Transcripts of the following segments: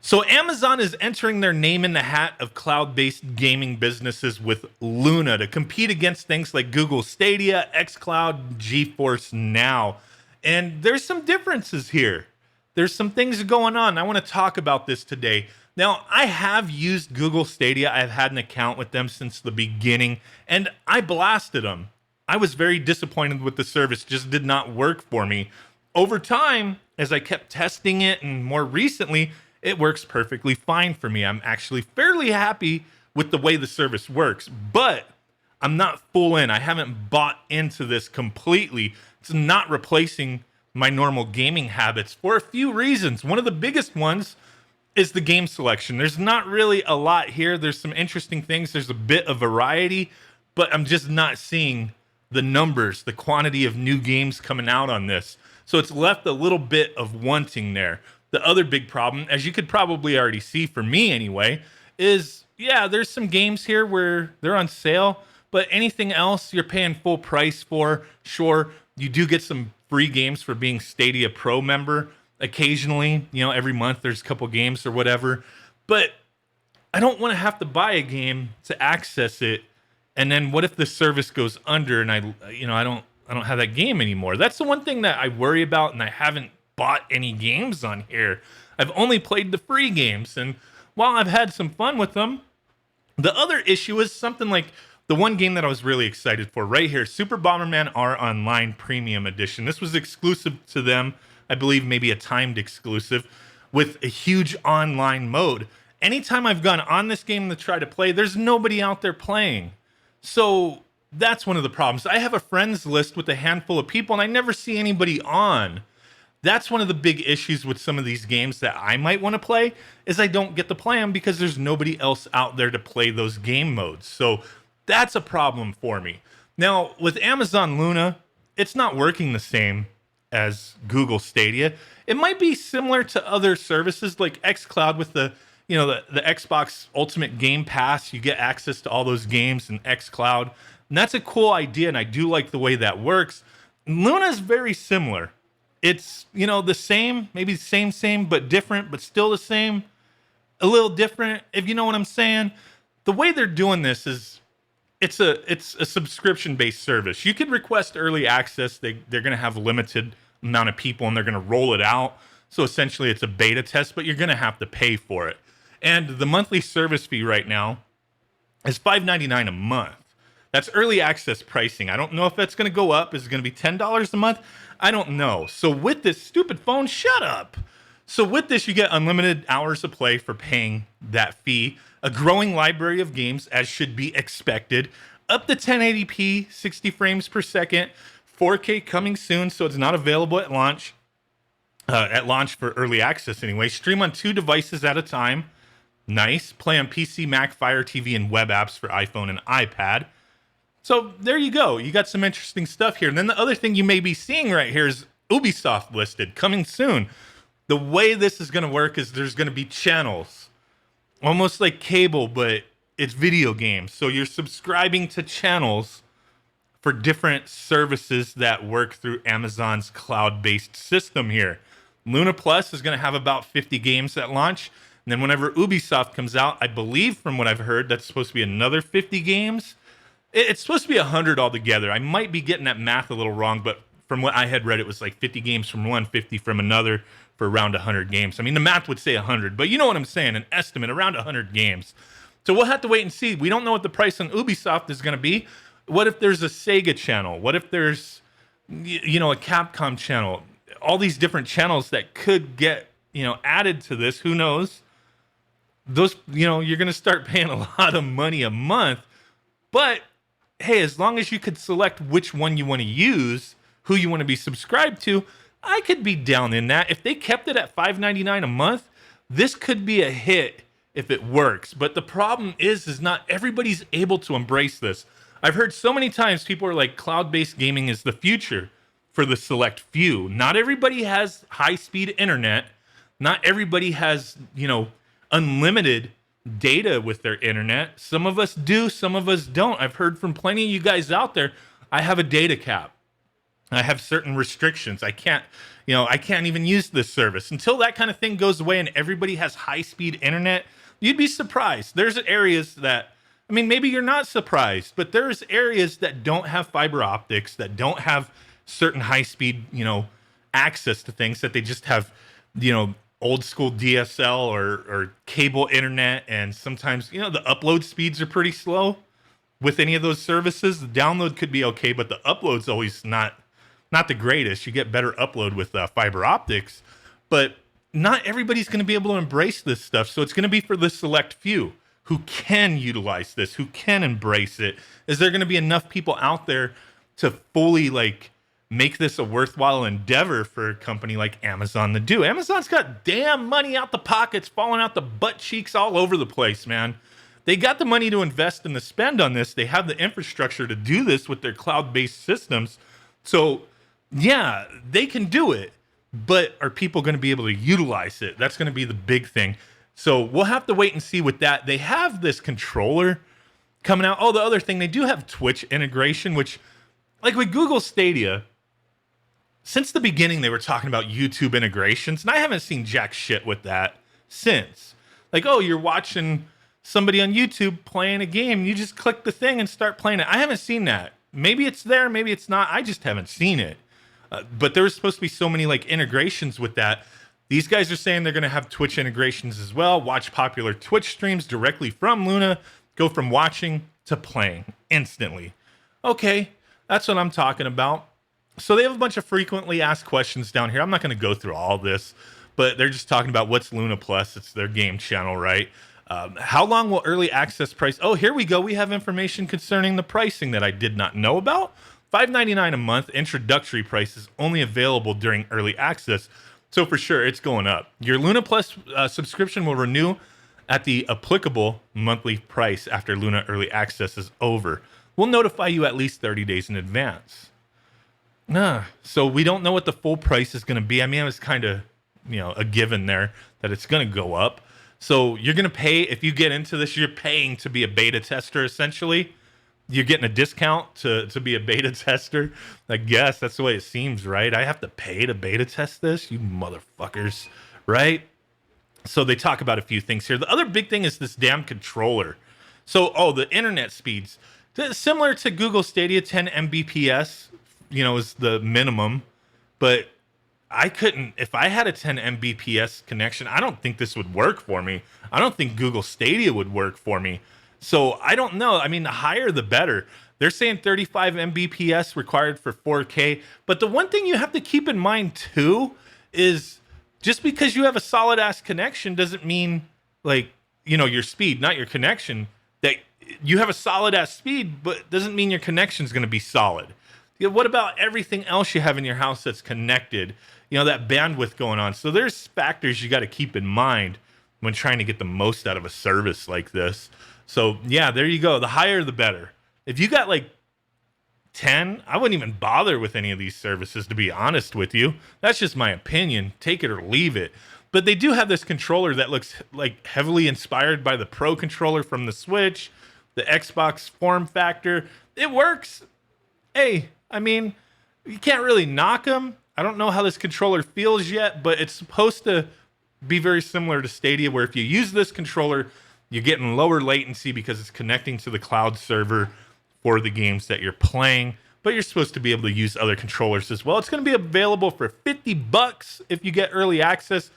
So Amazon is entering their name in the hat of cloud-based gaming businesses with Luna to compete against things like Google Stadia, xCloud, GeForce Now. And there's some differences here. There's some things going on. I want to talk about this today. Now, I have used Google Stadia. I've had an account with them since the beginning, and I blasted them. I was very disappointed with the service, just did not work for me. Over time, as I kept testing it, and more recently, it works perfectly fine for me. I'm actually fairly happy with the way the service works, but I'm not full in. I haven't bought into this completely. It's not replacing my normal gaming habits for a few reasons. One of the biggest ones is the game selection. There's not really a lot here. There's some interesting things. There's a bit of variety, but I'm just not seeing the numbers, the quantity of new games coming out on this. So it's left a little bit of wanting there. The other big problem, as you could probably already see for me anyway, is yeah, there's some games here where they're on sale, but anything else you're paying full price for. Sure, you do get some free games for being Stadia Pro member occasionally, every month there's a couple games or whatever. But I don't want to have to buy a game to access it. And then what if the service goes under and I don't have that game anymore? That's the one thing that I worry about, and I haven't bought any games on here. I've only played the free games, and while I've had some fun with them, the other issue is something like the one game that I was really excited for right here, Super Bomberman R Online Premium Edition. This was exclusive to them, I believe maybe a timed exclusive, with a huge online mode. Anytime I've gone on this game to try to play, there's nobody out there playing. So that's one of the problems. I have a friends list with a handful of people, and I never see anybody on. That's one of the big issues with some of these games that I might want to play, is I don't get to play them because there's nobody else out there to play those game modes. So that's a problem for me. Now, with Amazon Luna, it's not working the same as Google Stadia. It might be similar to other services like xCloud with the Xbox Ultimate Game Pass. You get access to all those games in xCloud. And that's a cool idea, and I do like the way that works. Luna is very similar. It's, the same, maybe same, but different, but still the same, a little different, if you know what I'm saying. The way they're doing this is it's a subscription-based service. You could request early access. They're going to have a limited amount of people, and they're going to roll it out. So essentially it's a beta test, but you're going to have to pay for it. And the monthly service fee right now is $5.99 a month. That's early access pricing. I don't know if that's going to go up. Is it going to be $10 a month? I don't know. So with this stupid phone, shut up. So with this, you get unlimited hours of play for paying that fee, a growing library of games, as should be expected, up to 1080p, 60 frames per second, 4K coming soon, so it's not available at launch. At launch for early access anyway. Stream on 2 devices at a time. Nice. Play on PC, Mac, Fire TV, and web apps for iPhone and iPad. So there you go. You got some interesting stuff here. And then the other thing you may be seeing right here is Ubisoft listed, coming soon. The way this is going to work is there's going to be channels, almost like cable, but it's video games. So you're subscribing to channels for different services that work through Amazon's cloud-based system here. Luna Plus is going to have about 50 games at launch. And then whenever Ubisoft comes out, I believe from what I've heard, that's supposed to be another 50 games. It's supposed to be 100 altogether. I might be getting that math a little wrong, but from what I had read, it was like 50 games from one, 50 from another for around 100 games. I mean, the math would say 100, but you know what I'm saying, an estimate, around 100 games. So we'll have to wait and see. We don't know what the price on Ubisoft is going to be. What if there's a Sega channel? What if there's, a Capcom channel? All these different channels that could get, added to this. Who knows? Those, you're going to start paying a lot of money a month. But hey, as long as you could select which one you want to use, who you want to be subscribed to, I could be down in that. If they kept it at $5.99 a month, this could be a hit if it works. But the problem is not everybody's able to embrace this. I've heard so many times people are like, cloud-based gaming is the future for the select few. Not everybody has high-speed internet. Not everybody has, unlimited data with their internet. Some of us do, some of us don't. I've heard from plenty of you guys out there, I have a data cap. I have certain restrictions. I can't even use this service until that kind of thing goes away and everybody has high speed internet. You'd be surprised. There's areas that, I mean, maybe you're not surprised, but there's areas that don't have fiber optics, that don't have certain high speed, access to things, that they just have, old school DSL or cable internet. And sometimes, the upload speeds are pretty slow with any of those services. The download could be okay, but the upload's always not the greatest. You get better upload with fiber optics, but not everybody's going to be able to embrace this stuff. So it's going to be for the select few who can utilize this, who can embrace it. Is there going to be enough people out there to fully make this a worthwhile endeavor for a company like Amazon to do? Amazon's got damn money out the pockets, falling out the butt cheeks all over the place, man. They got the money to invest in the spend on this. They have the infrastructure to do this with their cloud-based systems. So yeah, they can do it, but are people going to be able to utilize it? That's going to be the big thing. So we'll have to wait and see with that. They have this controller coming out. Oh, the other thing, they do have Twitch integration, which, like with Google Stadia, since the beginning, they were talking about YouTube integrations, and I haven't seen jack shit with that since. Like, oh, you're watching somebody on YouTube playing a game, you just click the thing and start playing it. I haven't seen that. Maybe it's there, maybe it's not. I just haven't seen it. But there was supposed to be so many integrations with that. These guys are saying they're going to have Twitch integrations as well. Watch popular Twitch streams directly from Luna. Go from watching to playing instantly. Okay, that's what I'm talking about. So they have a bunch of frequently asked questions down here. I'm not going to go through all this, but they're just talking about what's Luna Plus. It's their game channel, right? How long will early access price? Oh, here we go. We have information concerning the pricing that I did not know about. $5.99 a month. Introductory price is only available during early access. So for sure, it's going up. Your Luna Plus subscription will renew at the applicable monthly price after Luna early access is over. We'll notify you at least 30 days in advance. So we don't know what the full price is going to be. I mean, it was kind of, a given there that it's going to go up. So you're going to pay, if you get into this, you're paying to be a beta tester, essentially. You're getting a discount to be a beta tester. I guess that's the way it seems, right? I have to pay to beta test this, you motherfuckers, right? So they talk about a few things here. The other big thing is this damn controller. So, the internet speeds. Similar to Google Stadia, 10 Mbps, is the minimum. But I couldn't, if I had a 10 Mbps connection, I don't think this would work for me. I don't think Google Stadia would work for me. So I don't know. I mean, the higher, the better. They're saying 35 Mbps required for 4K. But the one thing you have to keep in mind, too, is just because you have a solid ass connection doesn't mean your speed, not your connection, that you have a solid ass speed, but doesn't mean your connection is going to be solid. What about everything else you have in your house that's connected? That bandwidth going on. So there's factors you got to keep in mind when trying to get the most out of a service like this. So yeah, there you go. The higher, the better. If you got 10, I wouldn't even bother with any of these services, to be honest with you. That's just my opinion. Take it or leave it. But they do have this controller that looks heavily inspired by the Pro controller from the Switch, the Xbox form factor. It works. Hey, I mean, you can't really knock them. I don't know how this controller feels yet, but it's supposed to be very similar to Stadia, where if you use this controller, you're getting lower latency because it's connecting to the cloud server for the games that you're playing. But you're supposed to be able to use other controllers as well. It's going to be available for $50 if you get early access.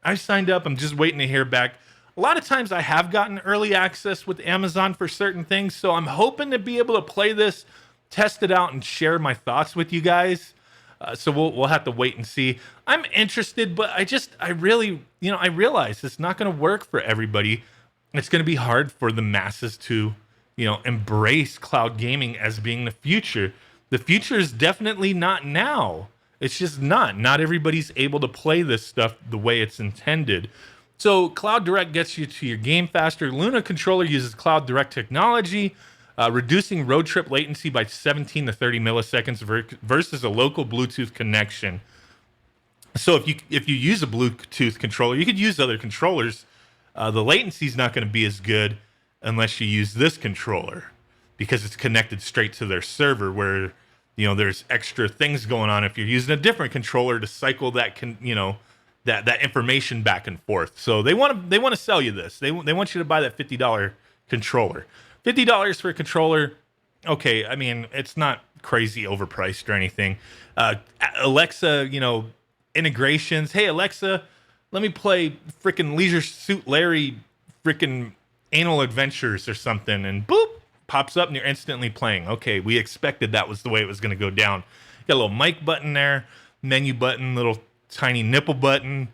I signed up. I'm just waiting to hear back. A lot of times I have gotten early access with Amazon for certain things, so I'm hoping to be able to play this, test it out, and share my thoughts with you guys. So we'll have to wait and see. I'm interested, but I really, I realize it's not going to work for everybody. It's going to be hard for the masses to, embrace cloud gaming as being the future. The future is definitely not now. It's just not. Not everybody's able to play this stuff the way it's intended. So Cloud Direct gets you to your game faster. Luna controller uses Cloud Direct technology, reducing road trip latency by 17 to 30 milliseconds versus a local Bluetooth connection. So if you use a Bluetooth controller, you could use other controllers. The latency is not going to be as good unless you use this controller because it's connected straight to their server, where there's extra things going on if you're using a different controller to cycle that that information back and forth. So they want to sell you this. They want you to buy that $50 controller. $50 for a controller. Okay, I mean, it's not crazy overpriced or anything. Alexa, integrations. Hey Alexa, let me play freaking Leisure Suit Larry freaking Anal Adventures or something, and boop, pops up and you're instantly playing. Okay, we expected that was the way it was going to go down. Got a little mic button there, menu button, little tiny nipple button,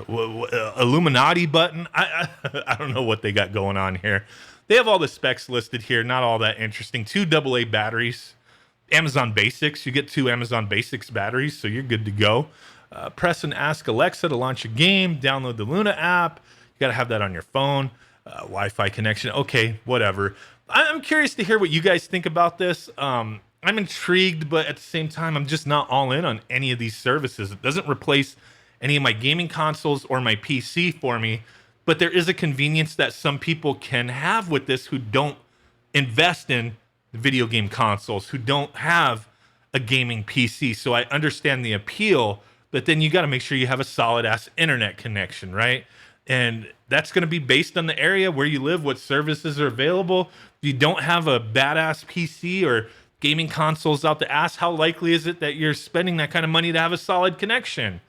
Illuminati button. I don't know what they got going on here. They have all the specs listed here. Not all that interesting. 2 AA batteries. Amazon Basics. You get 2 Amazon Basics batteries, so you're good to go. Press and ask Alexa to launch a game. Download the Luna app. You got to have that on your phone. Wi-Fi connection. Okay, whatever. I'm curious to hear what you guys think about this. I'm intrigued, but at the same time, I'm just not all in on any of these services. It doesn't replace any of my gaming consoles or my PC for me, but there is a convenience that some people can have with this who don't invest in video game consoles, who don't have a gaming PC. So I understand the appeal, but then you got to make sure you have a solid ass internet connection, right? And that's going to be based on the area where you live, what services are available. If you don't have a badass PC or gaming consoles out the ass, how likely is it that you're spending that kind of money to have a solid connection?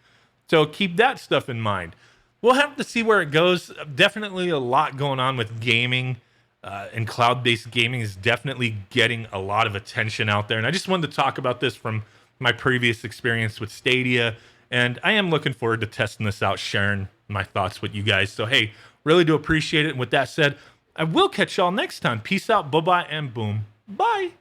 So keep that stuff in mind. We'll have to see where it goes. Definitely a lot going on with gaming, and cloud-based gaming is definitely getting a lot of attention out there. And I just wanted to talk about this from my previous experience with Stadia. And I am looking forward to testing this out, sharing my thoughts with you guys. So, hey, really do appreciate it. And with that said, I will catch y'all next time. Peace out, bye-bye, and boom. Bye.